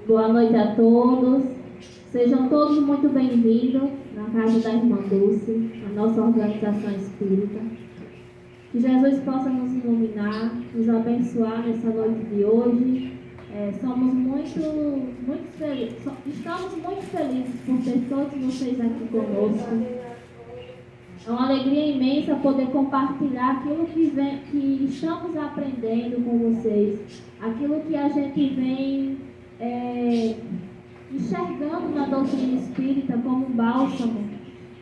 Boa noite a todos. Sejam todos muito bem-vindos na casa da Irmã Dulce, a nossa organização espírita. Que Jesus possa nos iluminar, nos abençoar nessa noite de hoje. Somos muito felizes, estamos muito felizes por ter todos vocês aqui conosco. É uma alegria imensa poder compartilhar aquilo que estamos aprendendo com vocês, aquilo que a gente vem enxergando na doutrina espírita como um bálsamo.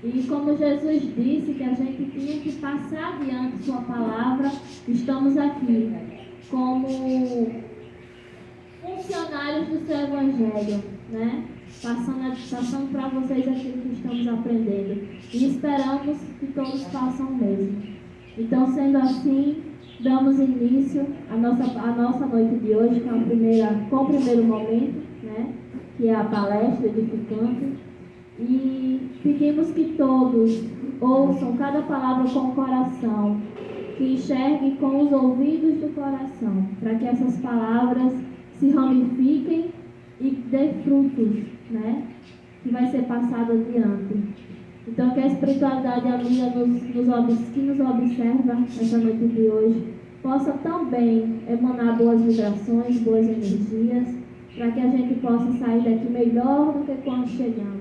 E como Jesus disse que a gente tinha que passar adiante sua palavra, estamos aqui como funcionários do seu evangelho, né? Passando para vocês aquilo que estamos aprendendo. E esperamos que todos façam o mesmo. Então, sendo assim, damos início à nossa noite de hoje com o primeiro momento, né? Que é a palestra edificante. E pedimos que todos ouçam cada palavra com o coração, que enxerguem com os ouvidos do coração, para que essas palavras se ramifiquem e dê frutos, né? Que vai ser passado adiante. Então, que a espiritualidade amiga que nos observa essa noite de hoje possa também emanar boas vibrações, boas energias, para que a gente possa sair daqui melhor do que quando chegamos.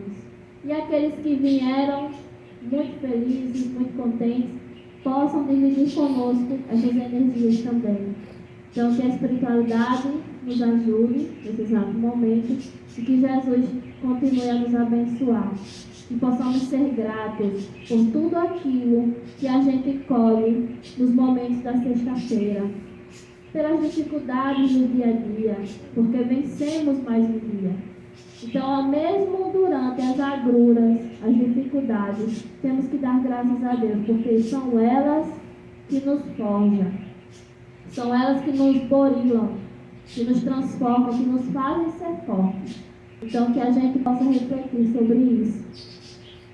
E aqueles que vieram muito felizes, muito contentes, possam dividir conosco essas energias também. Então, que a espiritualidade nos ajude nesse exato momento e que Jesus continue a nos abençoar. Que possamos ser gratos por tudo aquilo que a gente colhe nos momentos da sexta-feira, pelas dificuldades do dia a dia, porque vencemos mais um dia. Então, mesmo durante as agruras, as dificuldades, temos que dar graças a Deus, porque são elas que nos forjam, são elas que nos burilam, que nos transformam, que nos fazem ser fortes. Então, que a gente possa refletir sobre isso.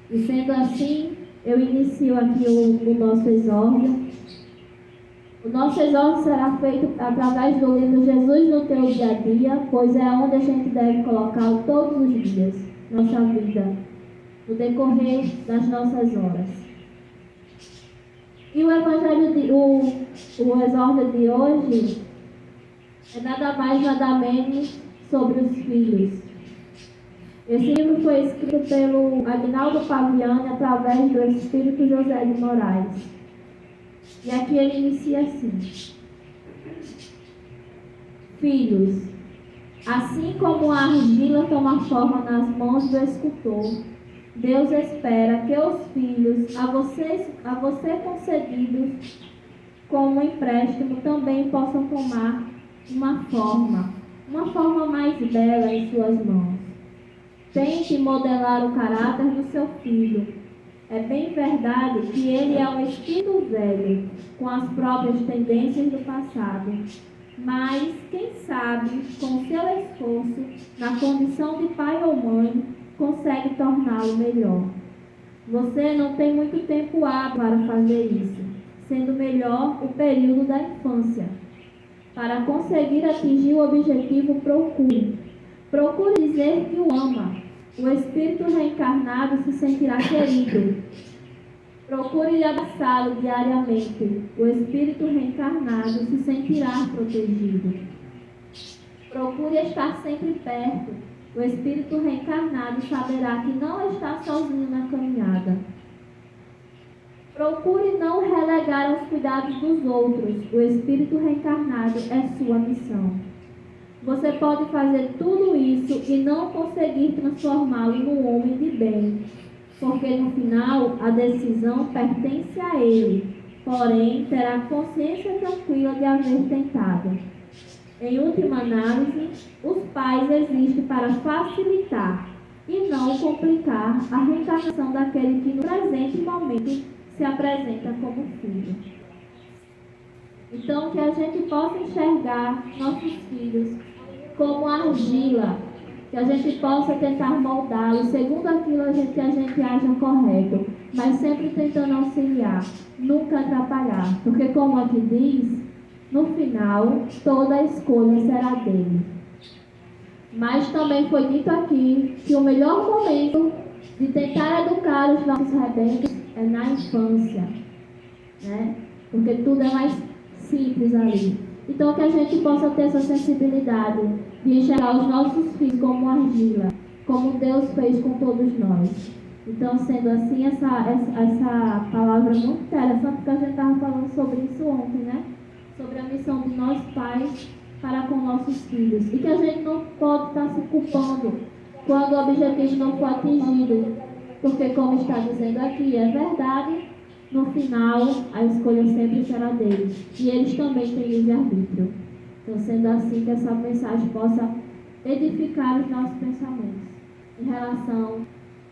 E sendo assim, eu inicio aqui o nosso exórdio. O nosso exórdio será feito através do livro Jesus no Teu Dia a Dia, pois é onde a gente deve colocá-lo todos os dias, nossa vida, no decorrer das nossas horas. E o exórdio de hoje é nada mais, nada menos sobre os filhos. Esse livro foi escrito pelo Aguinaldo Paviani através do Espírito José de Moraes. E aqui ele inicia assim: Filhos, assim como a argila toma forma nas mãos do escultor, Deus espera que os filhos a você concedidos como empréstimo também possam tomar uma forma mais bela em suas mãos. Tente modelar o caráter do seu filho. É bem verdade que ele é um espírito velho, com as próprias tendências do passado. Mas, quem sabe, com seu esforço, na condição de pai ou mãe, consegue torná-lo melhor. Você não tem muito tempo hábil para fazer isso, sendo melhor o período da infância. Para conseguir atingir o objetivo, procure dizer que o ama. O espírito reencarnado se sentirá querido. Procure abraçá-lo diariamente. O espírito reencarnado se sentirá protegido. Procure estar sempre perto. O espírito reencarnado saberá que não está sozinho na caminhada. Procure não relegar aos cuidados dos outros. O espírito reencarnado é sua missão. Você pode fazer tudo isso e não conseguir transformá-lo num homem de bem, porque no final a decisão pertence a ele, porém terá consciência tranquila de haver tentado. Em última análise, os pais existem para facilitar e não complicar a reencarnação daquele que no presente momento se apresenta como filho. Então, que a gente possa enxergar nossos filhos como argila, que a gente possa tentar moldá-lo segundo aquilo que a gente acha correto, mas sempre tentando auxiliar, nunca atrapalhar, porque como aqui diz, No final, toda a escolha será dele. Mas também foi dito aqui que o melhor momento de tentar educar os nossos rebeldes é na infância, né? Porque tudo é mais simples ali. Então, que a gente possa ter essa sensibilidade de enxergar os nossos filhos como argila, como Deus fez com todos nós. Então, sendo assim, essa palavra é muito interessante, porque a gente estava falando sobre isso ontem, né? Sobre a missão de nós pais para com nossos filhos. E que a gente não pode estar se culpando quando o objetivo não for atingido. Porque, como está dizendo aqui, é verdade, no final a escolha sempre será deles. E eles também têm livre-arbítrio. Então, sendo assim, que essa mensagem possa edificar os nossos pensamentos em relação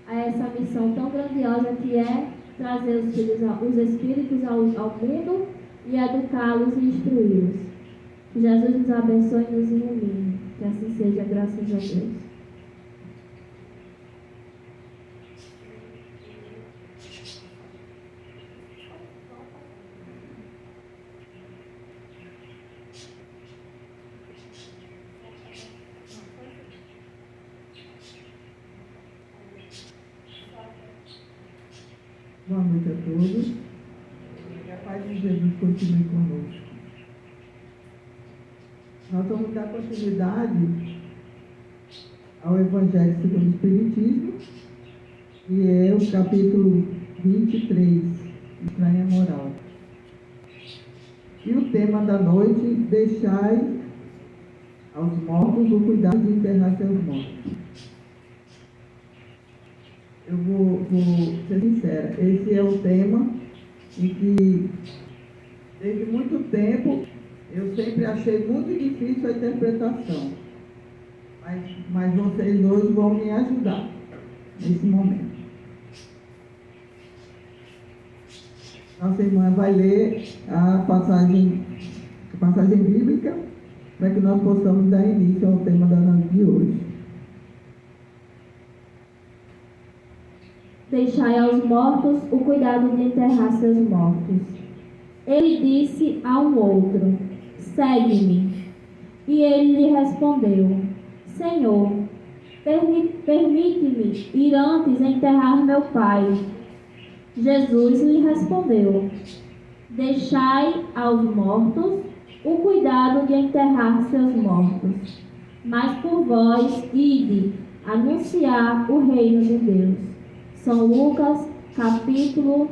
a essa missão tão grandiosa que é trazer os espíritos ao mundo e educá-los e instruí-los. Que Jesus nos abençoe e nos ilumine. Que assim seja, graças a Deus. Boa noite a todos. Que a paz de Jesus continue conosco. Nós vamos dar continuidade ao Evangelho segundo o Espiritismo, que é o capítulo 23, Estranha Moral. E o tema da noite: deixai aos mortos o cuidado de enterrar seus mortos. Eu vou ser sincera, esse é o tema em que, desde muito tempo, eu sempre achei muito difícil a interpretação. Mas vocês hoje vão me ajudar nesse momento. Nossa irmã vai ler a passagem bíblica para que nós possamos dar início ao tema da noite de hoje. Deixai aos mortos o cuidado de enterrar seus mortos. Ele disse a um outro: segue-me. E ele lhe respondeu: Senhor, permite-me ir antes enterrar meu pai. Jesus lhe respondeu: deixai aos mortos o cuidado de enterrar seus mortos. Mas por vós, ide anunciar o reino de Deus. São Lucas, capítulo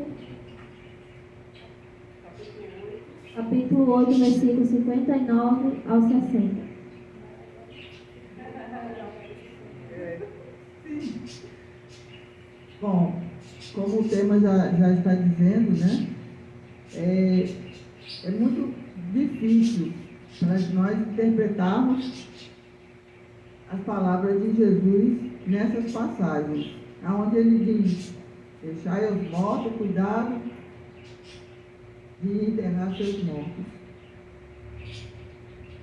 8, versículo 59 ao 60. Bom, como o tema já está dizendo, né? É muito difícil para nós interpretarmos as palavras de Jesus nessas passagens, onde ele diz: deixai aos mortos cuidado de enterrar seus mortos.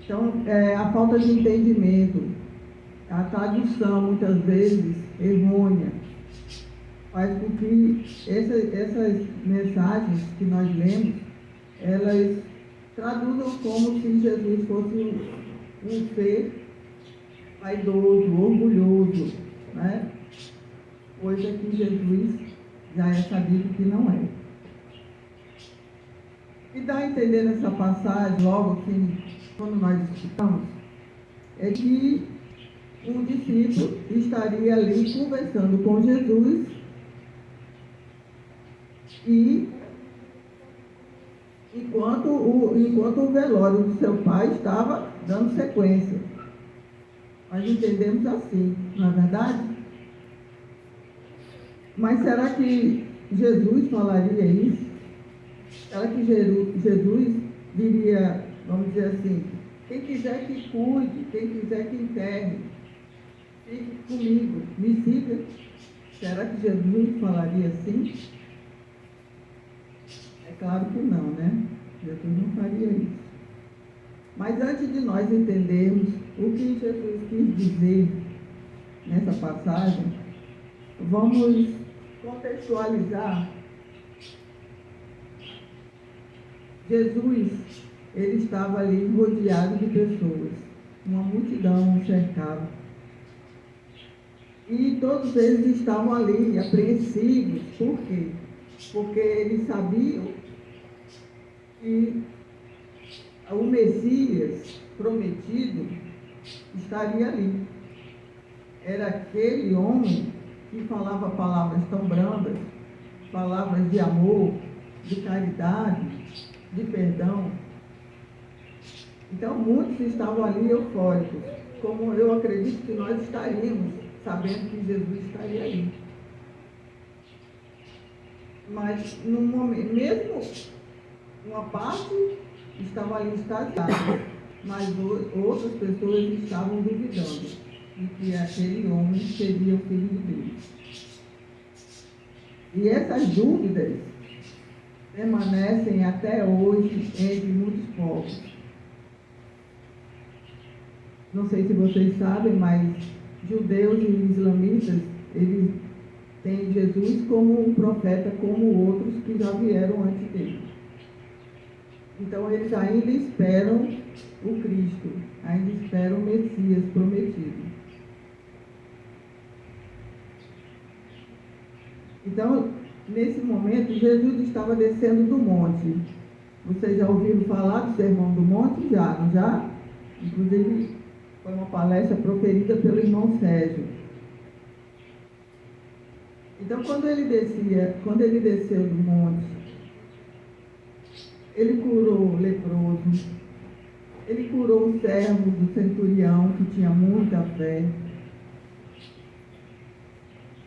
Então, a falta de entendimento, a tradução muitas vezes errônea, faz com que essas mensagens que nós lemos, elas traduzam como se Jesus fosse um ser vaidoso, orgulhoso, né? Coisa que Jesus já é sabido que não é. E dá a entender nessa passagem, logo assim, quando nós escutamos, é que um discípulo estaria ali conversando com Jesus e enquanto o velório do seu pai estava dando sequência. Nós entendemos assim, não é verdade? Mas será que Jesus falaria isso? Será que Jesus diria, vamos dizer assim, quem quiser que cuide, quem quiser que enterre, fique comigo, me siga? Será que Jesus falaria assim? É claro que não, né? Jesus não faria isso. Mas antes de nós entendermos o que Jesus quis dizer nessa passagem, vamos contextualizar. Jesus, ele estava ali rodeado de pessoas. Uma multidão o cercava. E todos eles estavam ali, apreensivos. Por quê? Porque eles sabiam que o Messias prometido estaria ali. Era aquele homem que falava palavras tão brandas, palavras de amor, de caridade, de perdão. Então, muitos estavam ali eufóricos, como eu acredito que nós estaríamos, sabendo que Jesus estaria ali. Mas, no momento, mesmo uma parte estava ali extasiada, mas outras pessoas estavam duvidando de que aquele homem seria o Filho de Deus. E essas dúvidas permanecem até hoje entre muitos povos. Não sei se vocês sabem, mas judeus e islamitas, eles têm Jesus como um profeta, como outros que já vieram antes dele. Então, eles ainda esperam o Cristo, ainda esperam o Messias prometido. Então, nesse momento, Jesus estava descendo do monte. Vocês já ouviram falar do Sermão do Monte? Já, não já? Inclusive, foi uma palestra proferida pelo irmão Sérgio. Então, quando ele desceu do monte, ele curou o leproso, ele curou o servo do centurião, que tinha muita fé.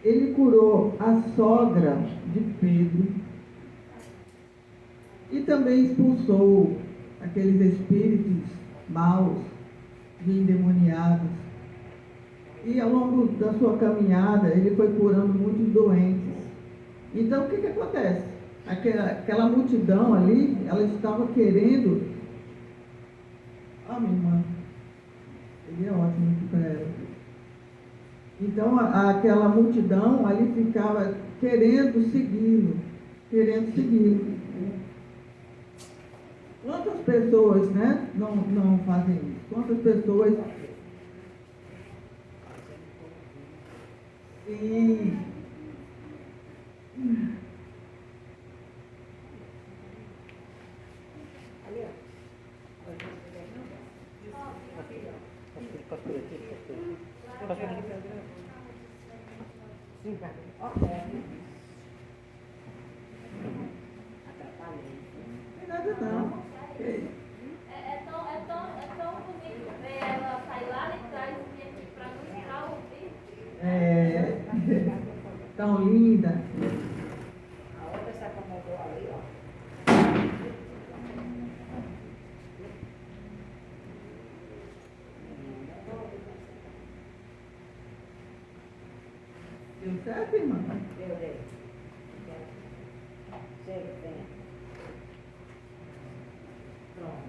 Ele curou a sogra de Pedro e também expulsou aqueles espíritos maus de endemoniados. E ao longo da sua caminhada, ele foi curando muitos doentes. Então, o que acontece? Aquela multidão ali, ela estava querendo... minha irmã, ele é ótimo aqui para ela. Então, aquela multidão ali ficava querendo segui-lo. Quantas pessoas, né, não fazem isso? Quantas pessoas... E... Nada não. É tão bonito ver ela sair lá de trás para buscar o filho. É tão linda. A outra se acomodou ali, ó. Deu certo, irmã? Deu. Chega, vem. Pronto.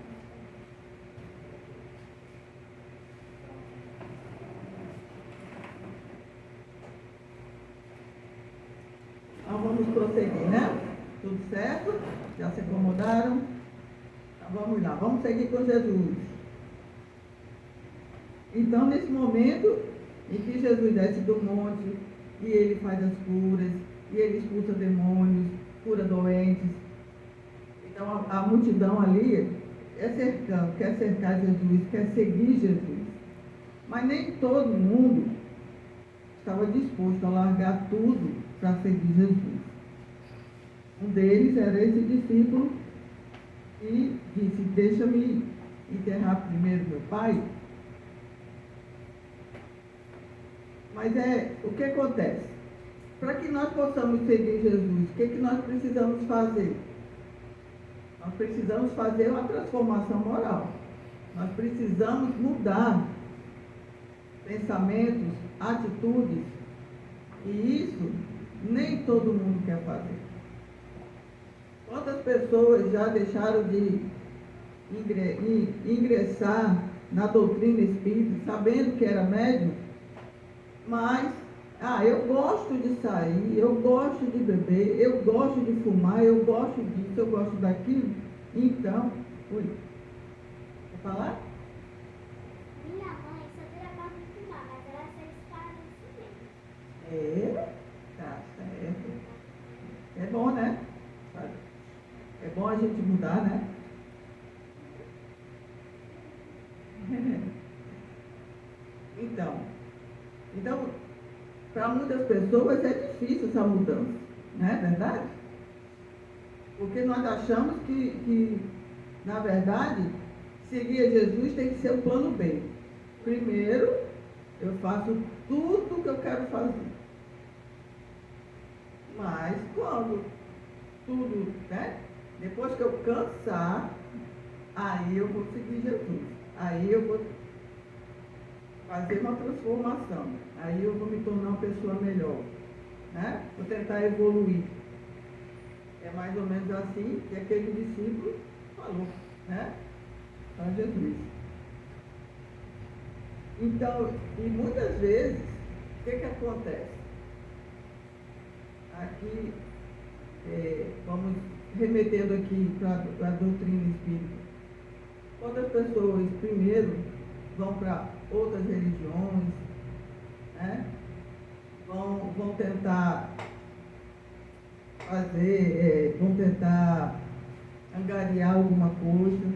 Então vamos prosseguir, né? Tudo certo? Já se acomodaram? Então vamos lá, vamos seguir com Jesus. Então, nesse momento em que Jesus desce do monte e ele faz as curas, e ele expulsa demônios, cura doentes. Então a multidão ali quer cercar Jesus, quer seguir Jesus. Mas nem todo mundo estava disposto a largar tudo para seguir Jesus. Um deles era esse discípulo que disse: deixa-me enterrar primeiro meu pai. Mas o que acontece? Para que nós possamos seguir Jesus, o que nós precisamos fazer? Nós precisamos fazer uma transformação moral. Nós precisamos mudar pensamentos, atitudes. E isso nem todo mundo quer fazer. Quantas pessoas já deixaram de ingressar na doutrina espírita, sabendo que era médium, mas, eu gosto de sair, eu gosto de beber, eu gosto de fumar, eu gosto disso, eu gosto daquilo. Então, falar? Minha mãe só trabalha em fumar, mas ela fez para no cinema. Tá certo. É bom, né? É bom a gente mudar, né? Então, para muitas pessoas é difícil essa mudança, não é verdade? Porque nós achamos que na verdade, seguir a Jesus tem que ser o plano B. Primeiro, eu faço tudo o que eu quero fazer. Mas quando tudo, né? Depois que eu cansar, aí eu vou seguir Jesus. Aí eu vou fazer uma transformação. Aí eu vou me tornar uma pessoa melhor. Né? Vou tentar evoluir. É mais ou menos assim que aquele discípulo falou, né? Para Jesus. Então, e muitas vezes, o que acontece? Aqui, vamos remetendo aqui para a doutrina espírita. Quando as pessoas, primeiro, vão para outras religiões, né? Vão tentar vão tentar angariar alguma coisa,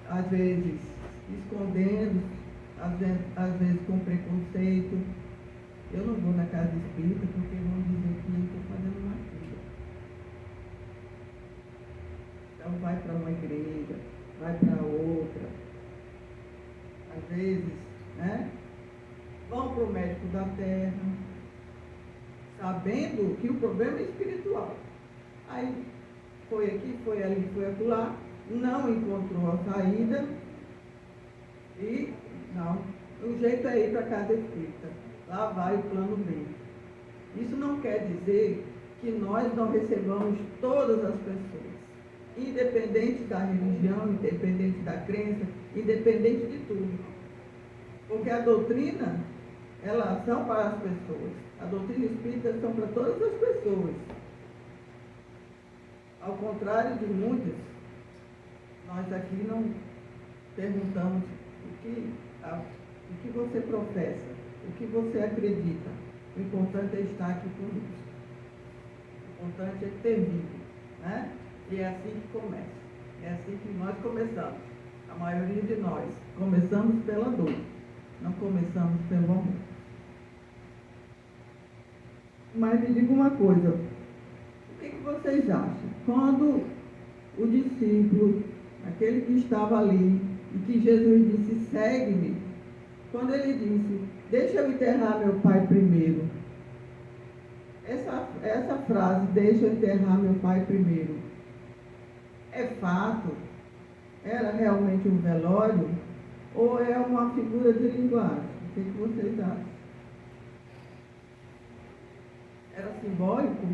às vezes escondendo, às vezes com preconceito. Eu não vou na casa espírita porque vão dizer que eu estou fazendo uma coisa. Então vai para uma igreja, vai para outra. Às vezes, né? Vão para o médico da terra, sabendo que o problema é espiritual. Aí foi aqui, foi ali, foi acolá, não encontrou a saída e não, o jeito é ir para a casa espírita. Lá vai o plano B. Isso não quer dizer que nós não recebamos todas as pessoas, independente da religião, independente da crença, independente de tudo. Porque a doutrina, elas são para as pessoas. A doutrina espírita são para todas as pessoas. Ao contrário de muitas, nós aqui não perguntamos o que você professa, o que você acredita. O importante é estar aqui conosco. O importante é ter vivo, né? E é assim que começa. É assim que nós começamos. A maioria de nós começamos pela dor, não começamos pelo amor. Mas me diga uma coisa, o que vocês acham? Quando o discípulo, aquele que estava ali, e que Jesus disse, segue-me, quando ele disse, deixa eu enterrar meu pai primeiro, essa frase, deixa eu enterrar meu pai primeiro, é fato? Era realmente um velório? Ou é uma figura de linguagem? O que vocês acham? Era simbólico?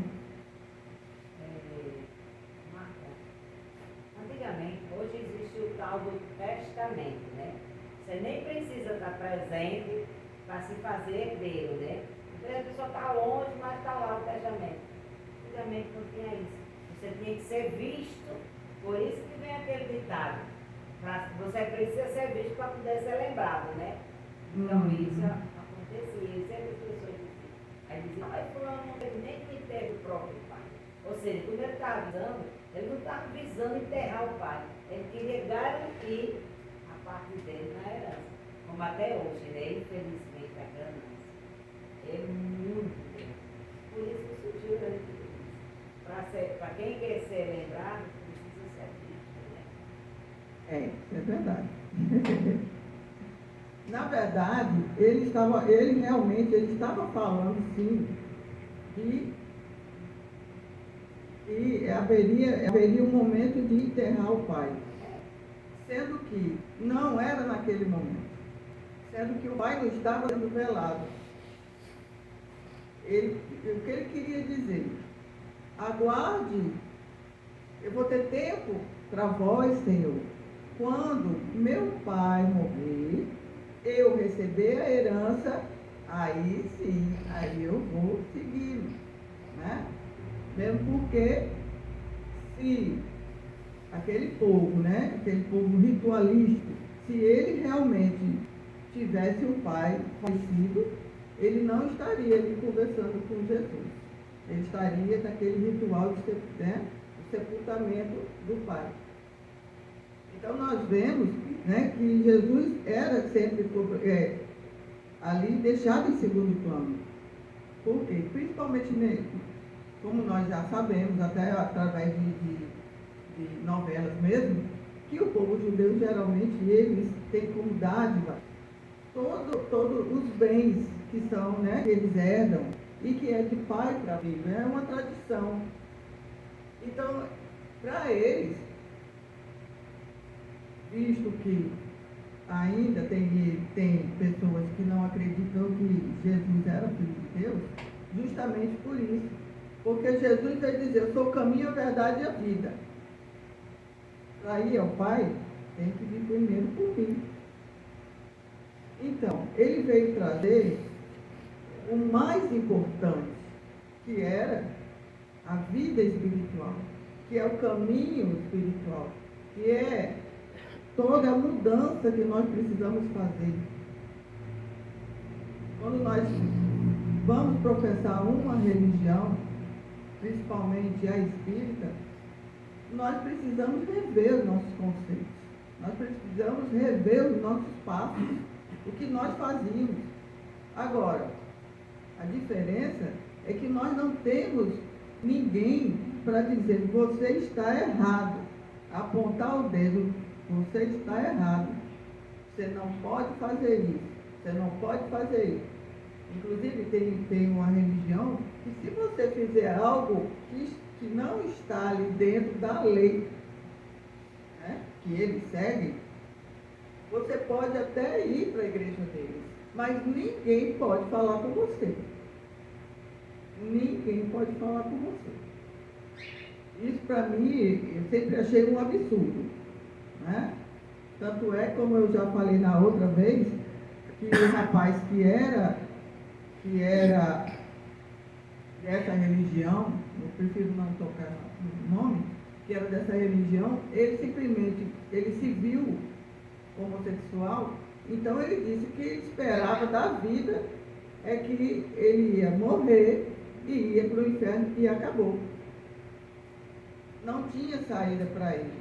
Antigamente, hoje existe o tal do testamento, né? Você nem precisa estar presente para se fazer herdeiro, né? A pessoa está longe, mas está lá o testamento. Antigamente não tinha isso. Você tinha que ser visto, por isso que vem aquele ditado. Você precisa ser visto para poder ser lembrado, né? Então isso acontecia, sempre as pessoas diziam. Aí diziam, mas fulano não teve nem que enterrar o próprio pai. Ou seja, quando ele estava visando, ele não estava visando enterrar o pai. Ele queria garantir a parte dele na herança. Como até hoje, né? Infelizmente, a ganância é muito grande. Por isso que surgiu a religião. Para quem quer ser lembrado, precisa ser visto, né? É verdade. Na verdade, ele realmente estava falando, sim, que haveria um momento de enterrar o pai. Sendo que não era naquele momento. Sendo que o pai não estava sendo velado. O que ele queria dizer? Aguarde, eu vou ter tempo para vós, Senhor. Quando meu pai morrer, eu receber a herança, aí sim, aí eu vou seguir, né? Mesmo porque, se aquele povo, né? Aquele povo ritualístico, se ele realmente tivesse um pai falecido, ele não estaria ali conversando com Jesus. Ele estaria naquele ritual de sepultamento do pai. Então nós vemos, né, que Jesus era sempre ali deixado em segundo plano. Por quê? Principalmente nele, como nós já sabemos, até através de novelas mesmo, que o povo judeu geralmente eles têm como dádiva todos os bens que são, né, que eles herdam e que é de pai para filho, é uma tradição. Então, para eles, visto que ainda tem pessoas que não acreditam que Jesus era filho de Deus, justamente por isso. Porque Jesus vai dizer, eu sou o caminho, a verdade e a vida. Para ir ao Pai, tem que vir primeiro por mim. Então, ele veio trazer o mais importante, que era a vida espiritual, que é o caminho espiritual, que é toda a mudança que nós precisamos fazer. Quando nós vamos professar uma religião, principalmente a espírita, nós precisamos rever os nossos conceitos, nós precisamos rever os nossos passos, o que nós fazíamos. Agora, a diferença é que nós não temos ninguém para dizer, você está errado, apontar o dedo, você está errado, você não pode fazer isso, você não pode fazer isso. Inclusive tem uma religião que se você fizer algo que não está ali dentro da lei, né, que eles seguem, você pode até ir para a igreja deles, mas ninguém pode falar com você. Ninguém pode falar com você. Isso para mim, eu sempre achei um absurdo, né? Tanto é, como eu já falei na outra vez, que o rapaz que era dessa religião, eu prefiro não tocar no nome, que era dessa religião, ele se viu homossexual, então ele disse que ele esperava da vida é que ele ia morrer e ia para o inferno e acabou. Não tinha saída para ele.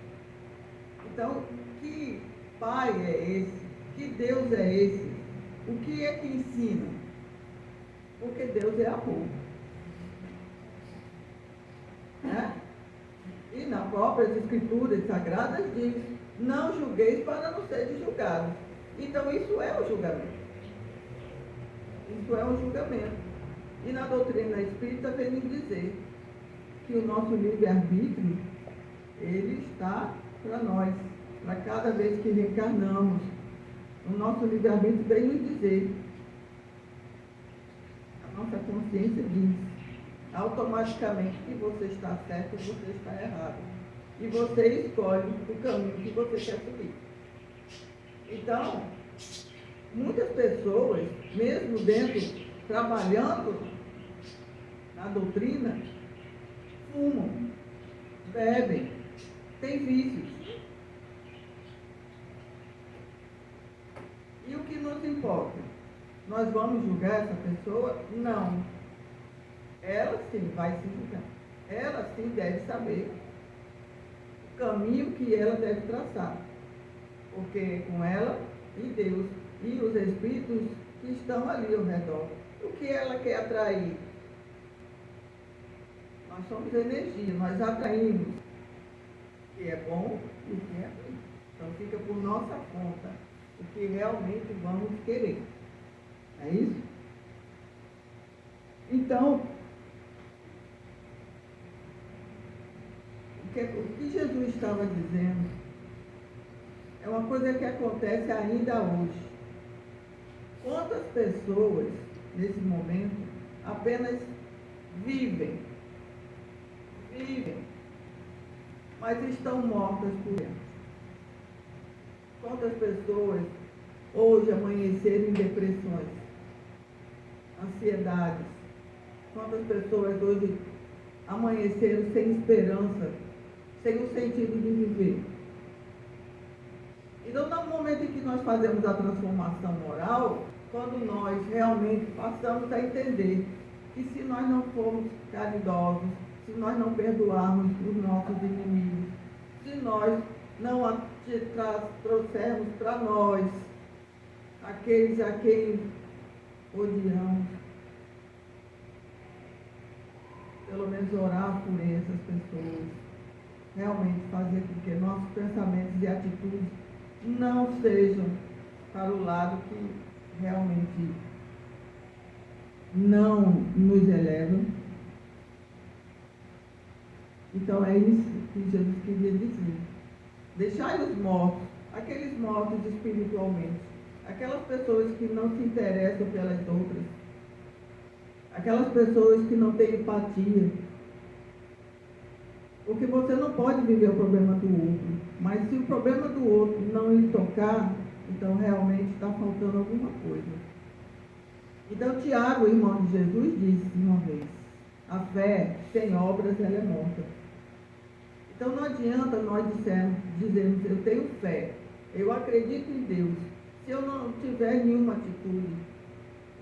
Então, que pai é esse? Que Deus é esse? O que é que ensina? Porque Deus é amor. Né? E nas próprias escrituras sagradas diz, não julgueis para não seres julgados. Então isso é um julgamento. Isso é um julgamento. E na doutrina espírita vem nos dizer que o nosso livre-arbítrio, ele está para nós, para cada vez que reencarnamos. O nosso livre-arbítrio vem nos dizer, a nossa consciência diz, automaticamente que você está certo e você está errado. E você escolhe o caminho que você quer seguir. Então, muitas pessoas, mesmo trabalhando na doutrina, fumam, bebem, têm vícios. E o que nos importa? Nós vamos julgar essa pessoa? Não. Ela sim vai se julgar. Ela sim deve saber o caminho que ela deve traçar. Porque é com ela e Deus e os espíritos que estão ali ao redor. O que ela quer atrair? Nós somos energia, nós atraímos o que é bom e o que é ruim. Então fica por nossa conta o que realmente vamos querer. É isso? Então, o que Jesus estava dizendo é uma coisa que acontece ainda hoje. Quantas pessoas, nesse momento, apenas vivem, mas estão mortas por dentro? Quantas pessoas hoje amanheceram em depressões, ansiedades? Quantas pessoas hoje amanheceram sem esperança, sem o sentido de viver. Então, no momento em que nós fazemos a transformação moral, quando nós realmente passamos a entender que se nós não formos caridosos, se nós não perdoarmos os nossos inimigos, se nós não trouxermos para nós aqueles a quem odiamos, pelo menos orar por essas pessoas, realmente fazer com que nossos pensamentos e atitudes não sejam para o lado que realmente não nos elevam. Então é isso que Jesus queria dizer. Deixai os mortos, aqueles mortos espiritualmente, aquelas pessoas que não se interessam pelas outras, aquelas pessoas que não têm empatia. Porque você não pode viver o problema do outro, mas se o problema do outro não lhe tocar, então realmente está faltando alguma coisa. Então Tiago, irmão de Jesus, disse uma vez: a fé sem obras ela é morta. Então não adianta nós dizermos eu tenho fé, eu acredito em Deus, se eu não tiver nenhuma atitude.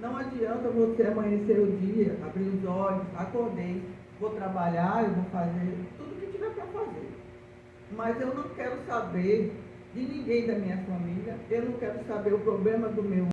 Não adianta você amanhecer o dia, abrir os olhos, acordei, vou trabalhar, eu vou fazer tudo o que tiver para fazer. Mas eu não quero saber de ninguém da minha família, eu não quero saber o problema do meu